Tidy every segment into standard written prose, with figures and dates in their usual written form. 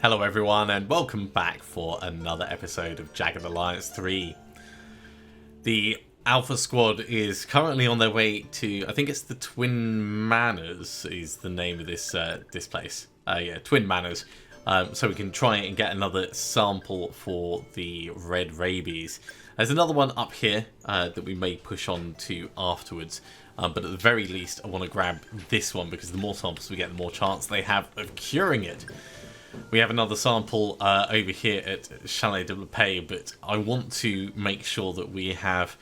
Hello everyone and welcome back for another episode of Jagged Alliance 3. The Alpha Squad is currently on their way to, I think it's the Twin Manors is the name of this this place. Yeah, Twin Manors. So we can try and get another sample for the red rabies. There's another one up here that we may push on to afterwards. But at the very least I want to grab this one because the more samples we get, the more chance they have of curing it. We have another sample over here at Chalet de la Paix, but I want to make sure that we have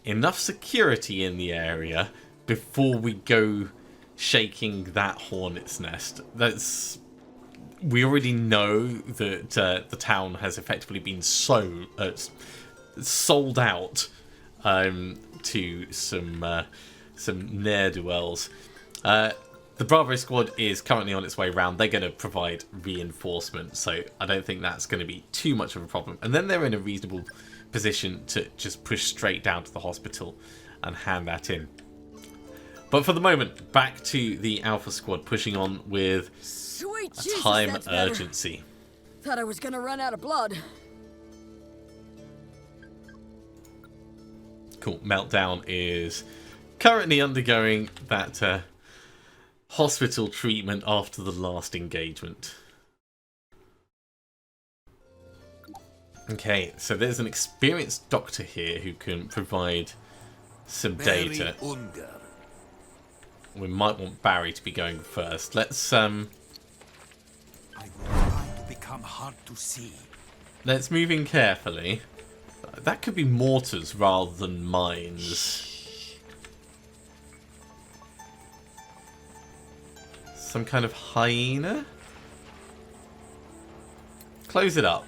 enough security in the area before we go shaking that hornet's nest. We already know that the town has effectively been sold out to some ne'er-do-wells. The Bravo squad is currently on its way around. They're going to provide reinforcement, so I don't think that's going to be too much of a problem. And then they're in a reasonable position to just push straight down to the hospital and hand that in. But for the moment, back to the Alpha squad, pushing on with a time urgency. Thought I was going to run out of blood. Cool. Meltdown is currently undergoing that hospital treatment after the last engagement. Okay, so there's an experienced doctor here who can provide some data. We might want Barry to be going first. Let's I will try to become hard to see. Let's move in carefully. That could be mortars rather than mines. Some kind of hyena? Close it up.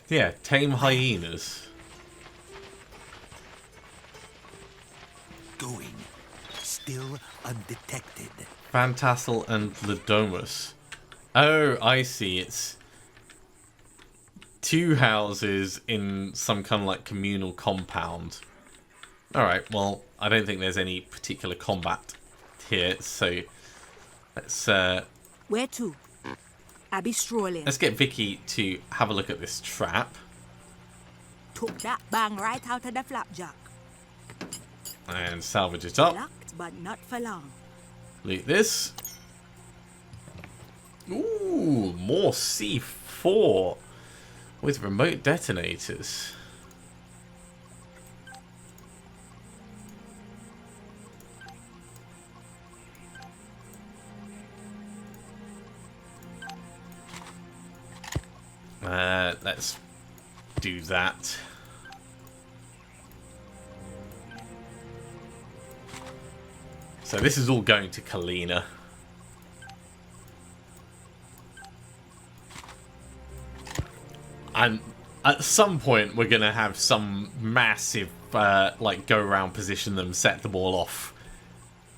Yeah, tame hyenas. Going. Still undetected. Phantassel and Ladomus. Oh, I see. It's two houses in some kind of like communal compound. Alright, well, I don't think there's any particular combat here, so let's Where to? I be strolling. let's get Vicky to have a look at this trap. Took that bang right out of the flapjack. And salvage it up. Locked, but not for long. Loot this. Ooh, more C4 with remote detonators. Let's do that. So this is all going to Kalina. And at some point we're going to have some massive like go around, position them, set them all off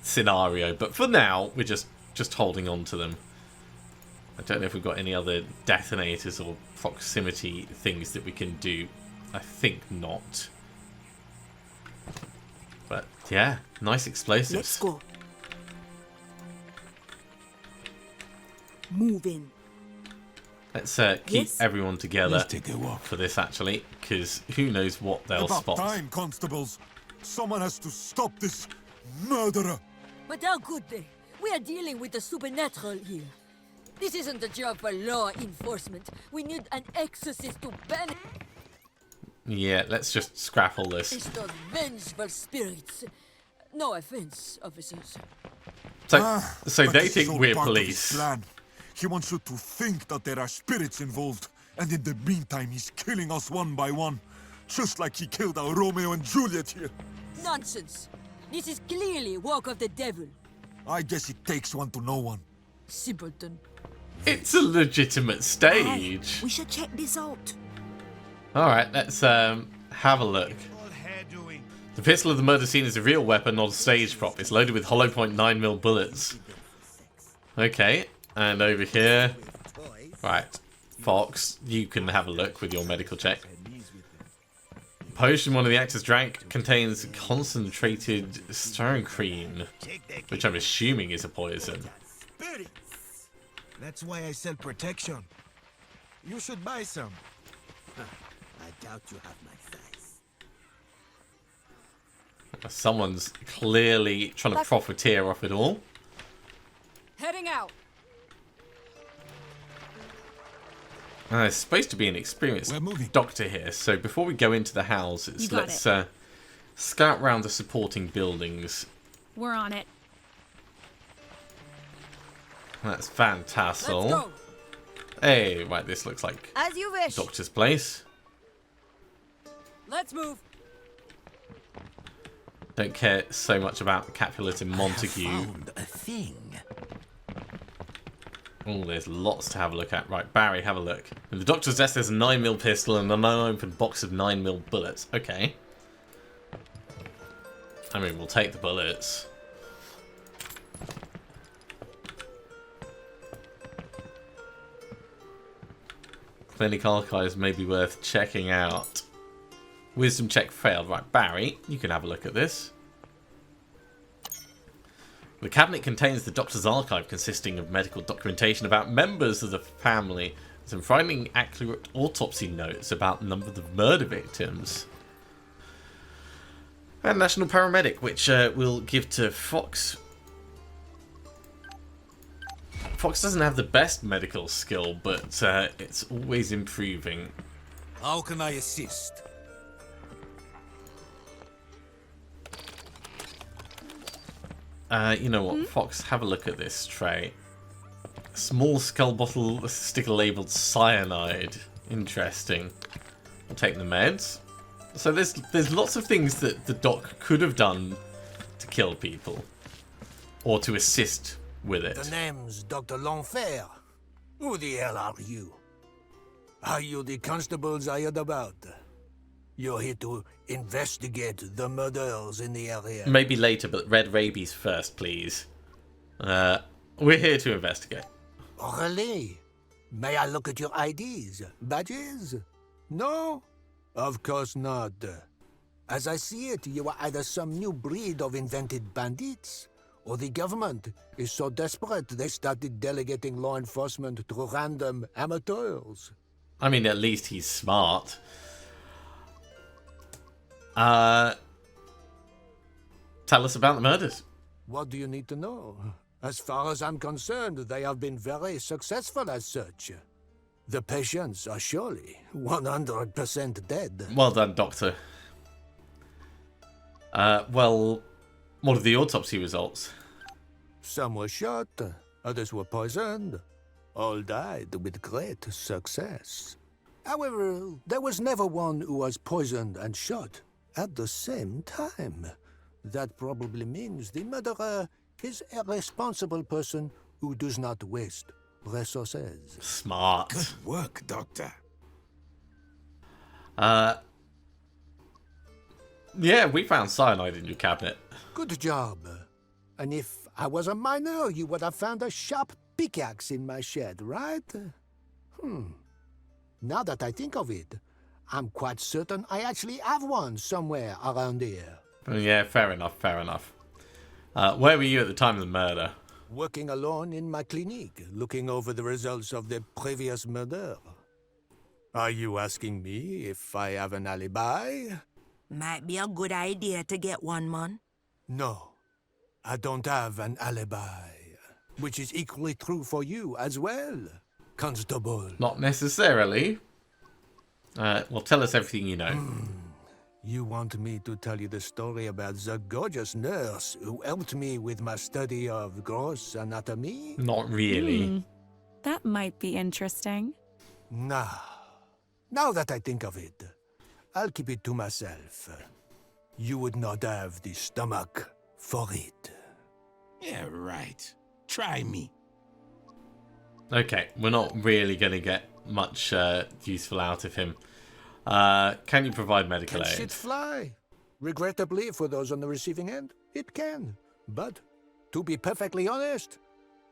scenario. But for now we're just holding on to them. I don't know if we've got any other detonators or proximity things that we can do. I think not. But yeah, nice explosives. Let's go. Move in. Let's keep everyone together Let's take a walk. for this actually, because who knows what they'll About spot. time, constables. Someone has to stop this murderer. But how could they? We are dealing with the supernatural here. This isn't a job for law enforcement. We need an exorcist to ban it. Yeah, let's just scrap all this. It's those vengeful spirits. No offense, officers. So But they this is think all we're part of his police. plan. He wants you to think that there are spirits involved, and in the meantime he's killing us one by one. Just like he killed our Romeo and Juliet here. Nonsense. This is clearly work of the devil. I guess it takes one to know one. Simpleton. It's a legitimate Hey, stage. we should check this out. Alright, let's have a look. The pistol of the murder scene is a real weapon, not a stage prop. It's loaded with hollow point 9mm bullets. Okay, and over here. Right, Fox, you can have a look with your medical check. Potion one of the actors drank contains concentrated styrene, which I'm assuming is a poison. That's why I sell protection. You should buy some. I doubt you have my size. Someone's clearly trying to profiteer off it all. Heading out. There's supposed to be an experienced doctor here, so before we go into the houses, let's scout round the supporting buildings. We're on it. That's fantastic. Let's go. Hey, right, this looks like As you wish. Doctor's place. Let's move. Don't care so much about Capulet and Montague. Found a thing. Oh, there's lots to have a look at. Right, Barry, have a look. In the doctor's desk, there's a 9mm pistol and an unopened box of 9mm bullets. Okay. I mean, we'll take the bullets. Clinic archives may be worth checking out. Wisdom check failed. Right, Barry, you can have a look at this. The cabinet contains the doctor's archive consisting of medical documentation about members of the family, some frightening accurate autopsy notes about the number of murder victims. And National Paramedic, which we'll give to Fox. Fox doesn't have the best medical skill, but it's always improving. How can I assist? You know what, Fox, have a look at this tray. Small skull bottle sticker labelled cyanide. Interesting. I'll take the meds. So there's lots of things that the doc could have done to kill people. Or to assist with it. The name's Dr. L'Enfer. Who the hell are you? Are you the constables I heard about? You're here to investigate the murders in the area. Maybe later, but red rabies first, please. We're here to investigate. Oh, really? May I look at your IDs? Badges? No? Of course not. As I see it, you are either some new breed of invented bandits, or the government is so desperate they started delegating law enforcement to random amateurs. I mean, at least he's smart. Tell us about the murders. What do you need to know? As far as I'm concerned, they have been very successful as such. The patients are surely 100% dead. Well done, Doctor. Well, what are the autopsy results? Some were shot, others were poisoned. All died with great success. However, there was never one who was poisoned and shot at the same time. That probably means the murderer is a responsible person who does not waste resources. Smart. Good work, Doctor. Yeah, we found cyanide in your cabinet. Good job. And if I was a miner, you would have found a sharp pickaxe in my shed, right? Now that I think of it, I'm quite certain I actually have one somewhere around here. Yeah, fair enough, fair enough. Where were you at the time of the murder? Working alone in my clinic, looking over the results of the previous murder. Are you asking me if I have an alibi? Might be a good idea to get one, man. No, I don't have an alibi. Which is equally true for you as well, Constable. Not necessarily. Well, tell us everything you know. You want me to tell you the story about the gorgeous nurse who helped me with my study of gross anatomy? Not really. That might be interesting. Nah. Now that I think of it, I'll keep it to myself. You would not have the stomach for it. Yeah, right. Try me. Okay, we're not really going to get much useful out of him. Can you provide medical Can aid? shit fly? Regrettably, for those on the receiving end, it can. But, to be perfectly honest,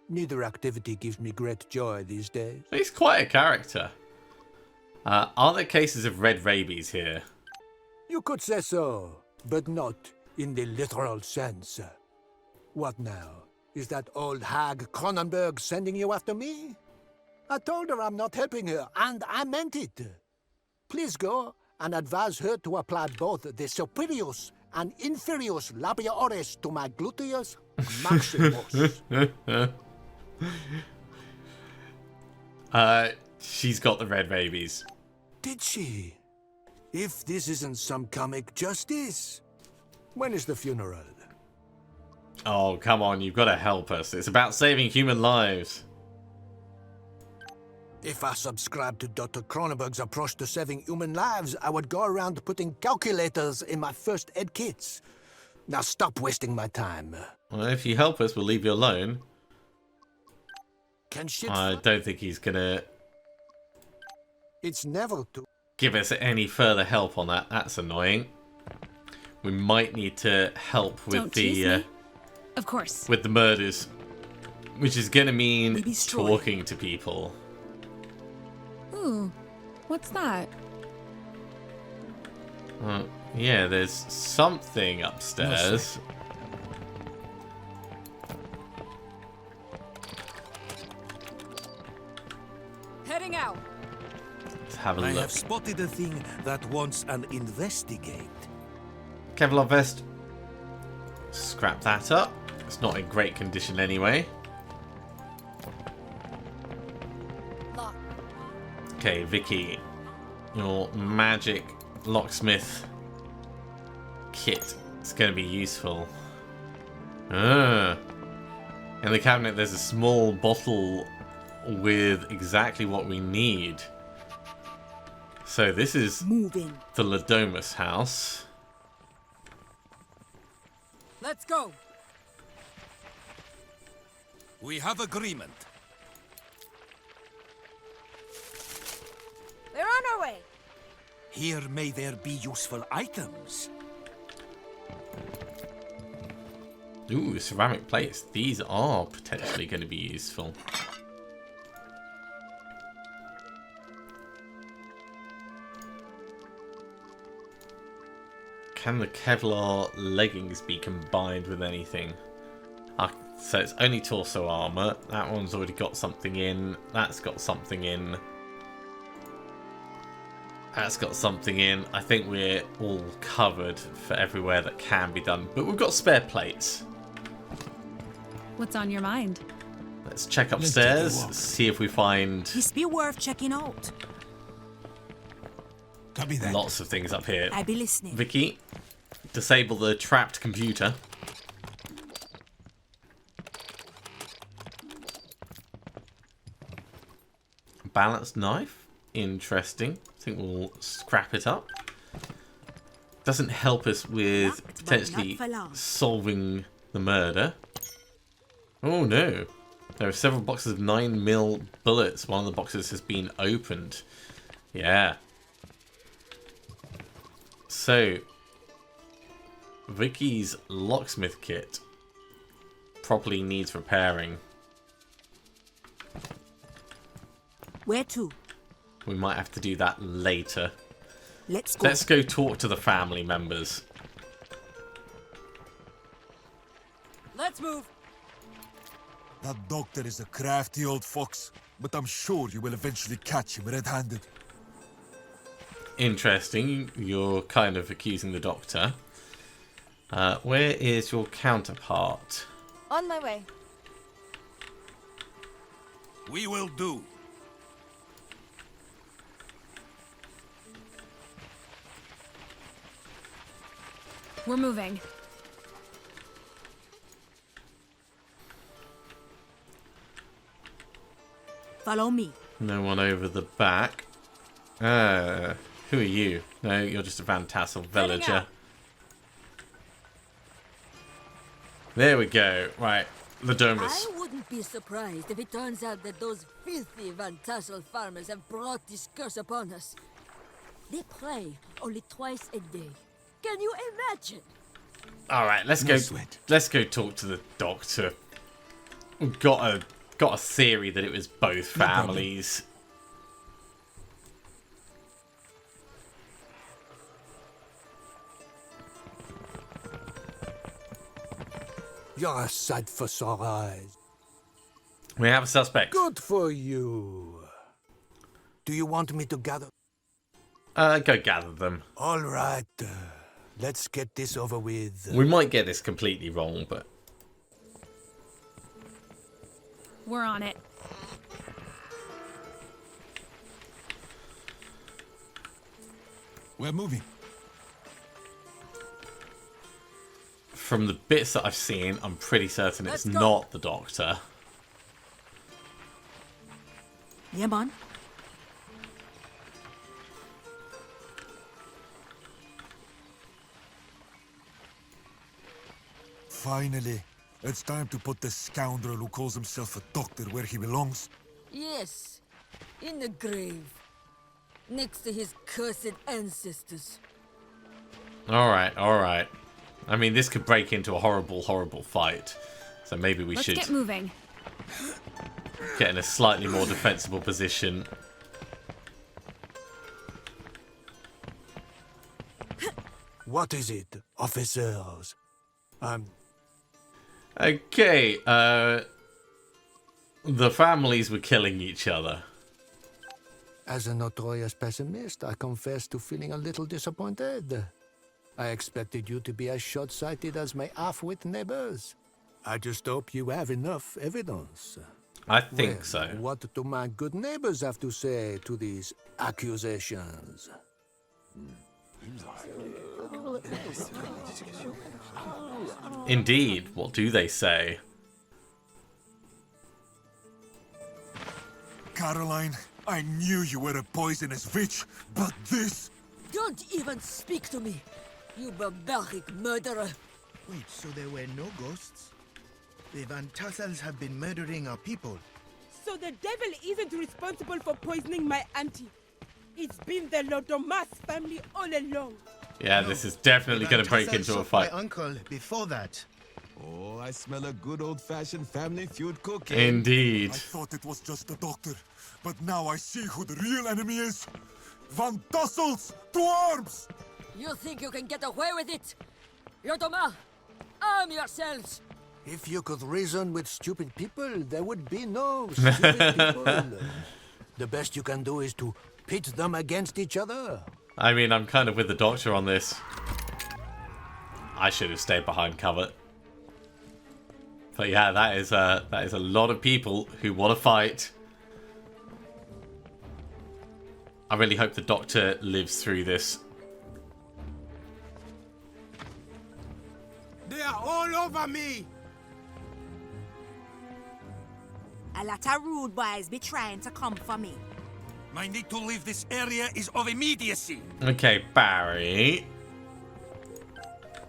neither activity gives me great joy these days. He's quite a character. Are there cases of red rabies here? You could say so, but not in the literal sense. What now? Is that old hag Cronenberg sending you after me? I told her I'm not helping her, and I meant it. Please go and advise her to apply both the superius and inferius labiores to my gluteus maximus. She's got the red babies. Did she? If this isn't some comic justice. When is the funeral? Oh, come on, you've got to help us. It's about saving human lives. If I subscribed to Dr. Cronenberg's approach to saving human lives, I would go around putting calculators in my first aid kits. Now stop wasting my time. Well, if you help us, we'll leave you alone. Can shit I don't think he's going to It's never too... give us any further help on that. That's annoying. We might need to help with Don't tease the me. Of course. with the murders, which is going to mean We destroy. talking to people. Ooh, what's that? Yeah, there's something upstairs. Heading out. Let's have a I look. have spotted a thing that wants an investigate. Kevlar vest. Scrap that up. It's not in great condition anyway. Lock. Okay, Vicky, your magic locksmith kit is going to be useful. In the cabinet there's a small bottle with exactly what we need. So this is Moving. the Ladomus house. Let's go. We have agreement. We're on our way. Here may there be useful items. Ooh, ceramic plates. These are potentially going to be useful. Can the Kevlar leggings be combined with anything? So it's only torso armor. That one's already got something in. That's got something in. That's got something in. I think we're all covered for everywhere that can be done. But we've got spare plates. What's on your mind? Let's check take a upstairs, walk. see if we find This be worth checking out. Copy that. lots of things up here. I be listening. Vicky, disable the trapped computer. Balanced knife. Interesting. I think we'll scrap it up. Doesn't help us with Locked, but potentially not for long. solving the murder. Oh no. There are several boxes of 9mm bullets. One of the boxes has been opened. Yeah. So, Vicky's locksmith kit probably needs repairing. Where to? We might have to do that later. Let's go. Let's go talk to the family members. Let's move. That doctor is a crafty old fox, but I'm sure you will eventually catch him red-handed. Interesting. You're kind of accusing the doctor. Where is your counterpart? On my way. We will do. We're moving. Follow me. No one over the back. Who are you? No, you're just a Van Tassel villager. out. There we go. Right, Ladomus. I wouldn't be surprised if it turns out that those filthy Van Tassel farmers have brought this curse upon us. They pray only twice a day. Can you imagine? All right, let's No go. sweat. Let's go talk to the doctor. We've got a theory that it was both No problem. families. You're a sight for sore eyes. We have a suspect. Good for you. Do you want me to gather? Go gather them. All right. Let's get this over with. We might get this completely wrong, but... We're on it. We're moving. From the bits that I've seen, I'm pretty certain it's Let's go. not the Doctor. Yeah, man. Finally, it's time to put the scoundrel who calls himself a doctor where he belongs. Yes, in the grave. Next to his cursed ancestors. Alright, alright. I mean, this could break into a horrible, horrible fight. So maybe we Let's should get moving. get in a slightly more defensible position. What is it, officers? Okay, the families were killing each other. As a notorious pessimist, I confess to feeling a little disappointed. I expected you to be as short-sighted as my half-wit neighbors. I just hope you have enough evidence. I think Well, so. What do my good neighbors have to say to these accusations? Indeed, what do they say? Caroline, I knew you were a poisonous witch, but this... Don't even speak to me, you barbaric murderer. Wait, so there were no ghosts? The Van Tassels have been murdering our people. So the devil isn't responsible for poisoning my auntie. It's been the Lodomas family all along. Yeah, this is definitely going to break into a fight. My uncle before that. Oh, I smell a good old-fashioned family feud cooking. Indeed. I thought it was just the doctor, but now I see who the real enemy is. Van Tassels, to arms! You think you can get away with it? Yodoma, arm yourselves! If you could reason with stupid people, there would be no stupid people. The best you can do is to pit them against each other. I mean, I'm kind of with the Doctor on this. I should have stayed behind cover. But yeah, that is a lot of people who want to fight. I really hope the Doctor lives through this. They are all over me! A lot of rude boys be trying to come for me. My need to leave this area is of immediacy. Okay, Barry.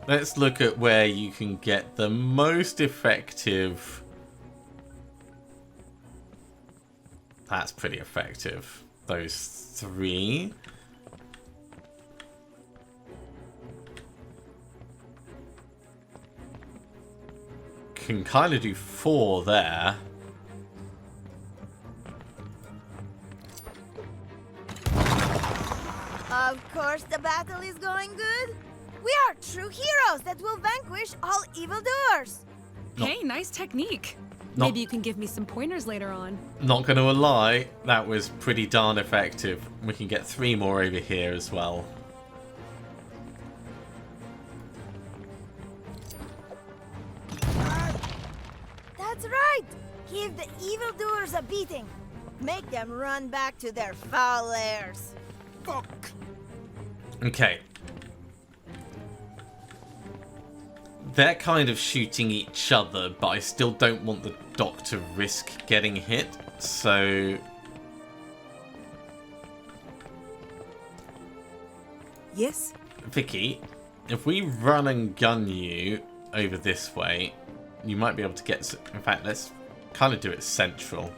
Let's look at where you can get the most effective. That's pretty effective. Those three. Can kind of do 4 there. Of course the battle is going good. We are true heroes that will vanquish all evildoers. Hey, nice technique. Not- Maybe you can give me some pointers later on. Not gonna lie, that was pretty darn effective. We can get 3 more over here as well. That's right. Give the evildoers a beating. Make them run back to their foul lairs. Fuck! Okay. They're kind of shooting each other, but I still don't want the Doc to risk getting hit, so... Yes? Vicky, if we run and gun you over this way, you might be able to get... In fact, let's kind of do it central.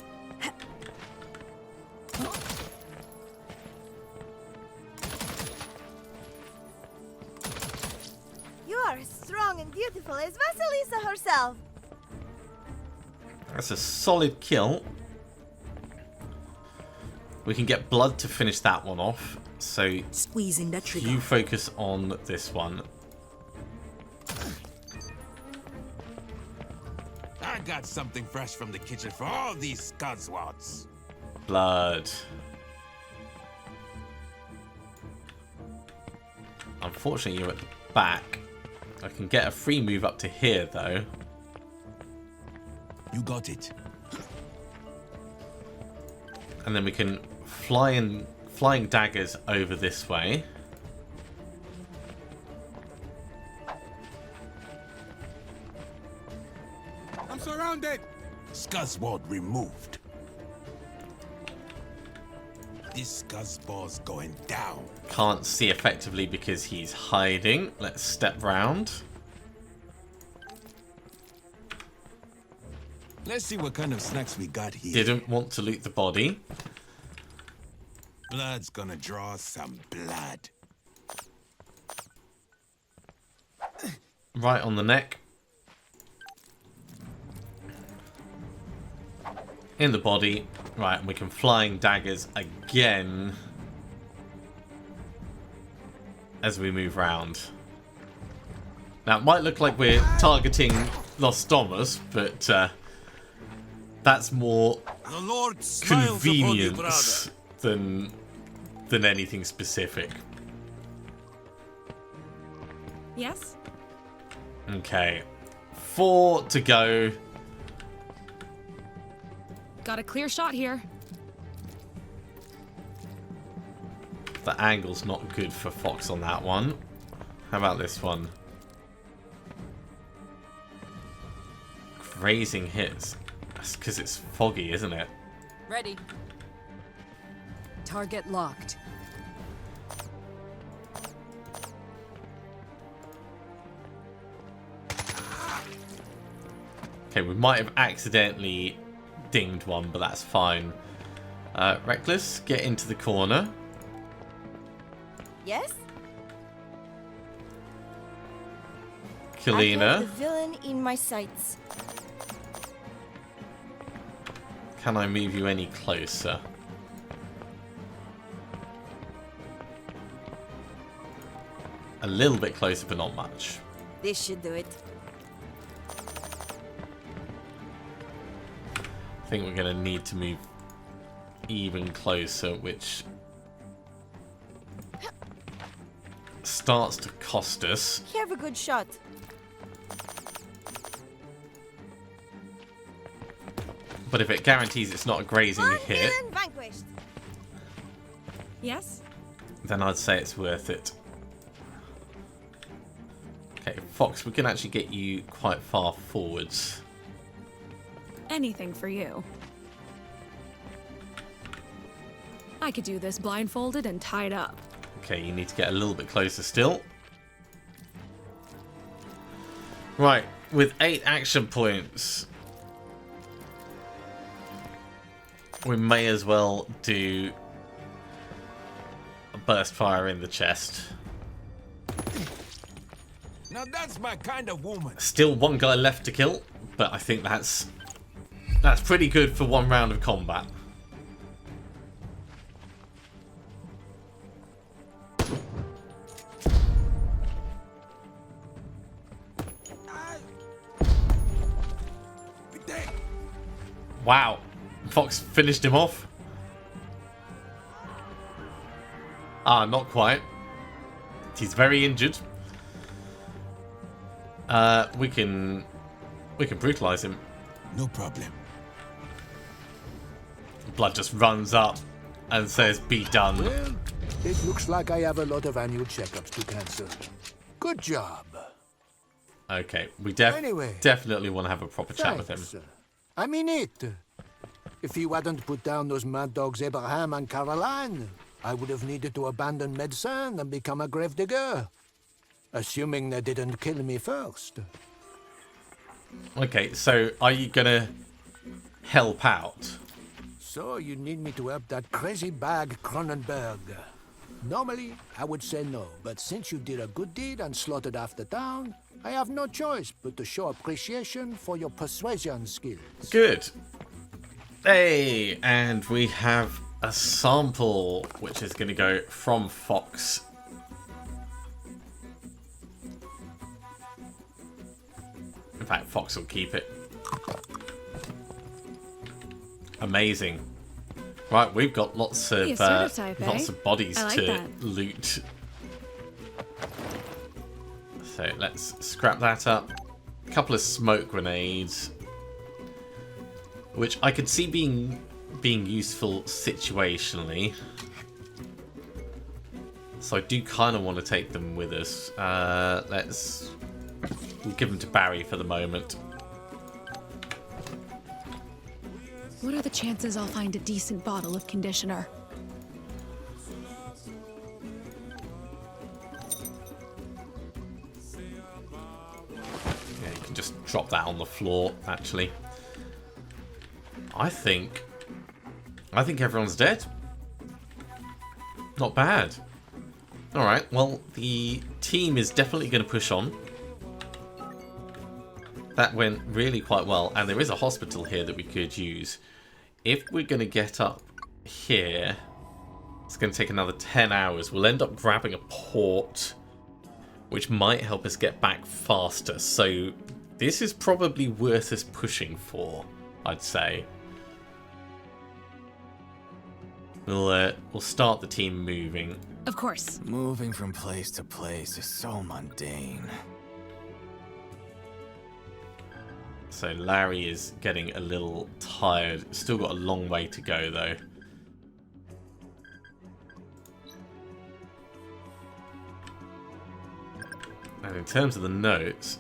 You are as strong and beautiful as Vasilisa herself. That's a solid kill. We can get blood to finish that one off. So Squeezing the trigger. you focus on this one. got something fresh from the kitchen for all these scuzzwards. Blood. Unfortunately, you're at the back. I can get a free move up to here, though. You got it. And then we can flying daggers over this way. I'm surrounded. Scuzzward removed. This scuzzball's going down. Can't see effectively because he's hiding. Let's step round. Let's see what kind of snacks we got here. Didn't want to loot the body. Blood's gonna draw some blood. Right on the neck. In the body. Right, and we can flying daggers again as we move round. Now, it might look like we're targeting Los Domus, but that's more The Lord smiles upon you, convenience brother. than anything specific. Yes? Okay. 4 to go. Got a clear shot here. The angle's not good for Fox on that one. How about this one? Grazing hits. That's because it's foggy, isn't it? Ready. Target locked. Okay, we might have accidentally dinged one, but that's fine. Reckless, get into the corner. Yes? I have Kalina, the villain in my sights. can I move you any closer? A little bit closer, but not much. This should do it. I think we're going to need to move even closer, which starts to cost us. Have a good shot. But if it guarantees it's not a grazing One hit, villain vanquished. Yes? then I'd say it's worth it. Okay, Fox, we can actually get you quite far forwards. Anything for you. I could do this blindfolded and tied up. Okay, you need to get a little bit closer still. Right, with 8 action points, we may as well do a burst fire in the chest. Now that's my kind of woman. Still one guy left to kill, but I think that's pretty good for one round of combat. Wow, Fox finished him off. Ah, not quite. He's very injured. We can brutalize him. No problem. Blood just runs up and says, "Be done." Well, it looks like I have a lot of annual checkups to cancel. Good job. Okay, we Anyway, definitely want to have a proper chat with him. Thanks. I mean it. If you hadn't put down those mad dogs Abraham and Caroline, I would have needed to abandon medicine and become a grave digger. Assuming they didn't kill me first. Okay, so are you gonna help out? So you need me to help that crazy bag Cronenberg. Normally, I would say no, but since you did a good deed and slaughtered half the town, I have no choice but to show appreciation for your persuasion skills. Good. Hey, and we have a sample, which is going to go from Fox. In fact, Fox will keep it. Amazing. Right, we've got lots of bodies I like to that. loot. So let's scrap that up. A couple of smoke grenades, which I could see being useful situationally. So I do kind of want to take them with us. We'll give them to Barry for the moment. What are the chances I'll find a decent bottle of conditioner? Yeah, you can just drop that on the floor, actually. I think everyone's dead. Not bad. Alright, well, the team is definitely going to push on. That went really quite well, and there is a hospital here that we could use. If we're going to get up here, it's going to take another 10 hours. We'll end up grabbing a port, which might help us get back faster. So this is probably worth us pushing for, I'd say. We'll start the team moving. Of course. Moving from place to place is so mundane. So Larry is getting a little tired. Still got a long way to go, though. And in terms of the notes...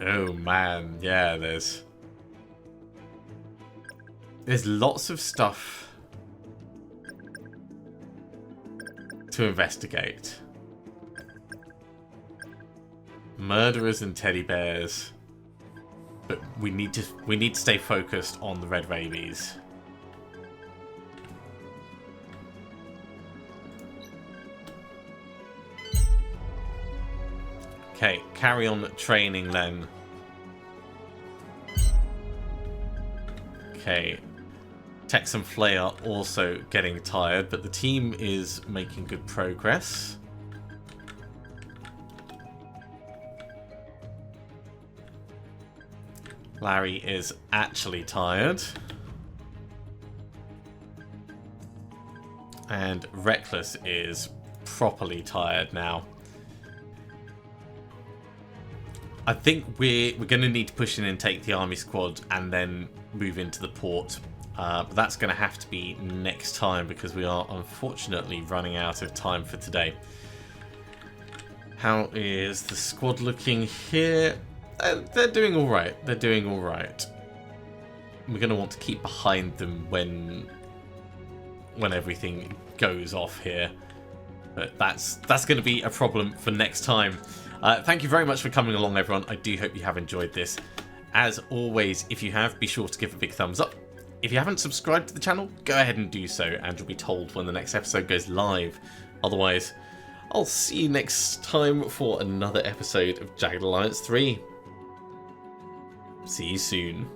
Oh, man. Yeah, there's lots of stuff to investigate. Murderers and teddy bears. But we need to stay focused on the red rabies. Okay, carry on training then. Okay. Tex and Flay are also getting tired, but the team is making good progress. Larry is actually tired. And Reckless is properly tired now. I think we're going to need to push in and take the army squad and then move into the port. But that's going to have to be next time because we are unfortunately running out of time for today. How is the squad looking here? They're doing all right. They're doing all right. We're going to want to keep behind them when everything goes off here. But that's going to be a problem for next time. Thank you very much for coming along, everyone. I do hope you have enjoyed this. As always, if you have, be sure to give a big thumbs up. If you haven't subscribed to the channel, go ahead and do so, and you'll be told when the next episode goes live. Otherwise, I'll see you next time for another episode of Jagged Alliance 3. See you soon.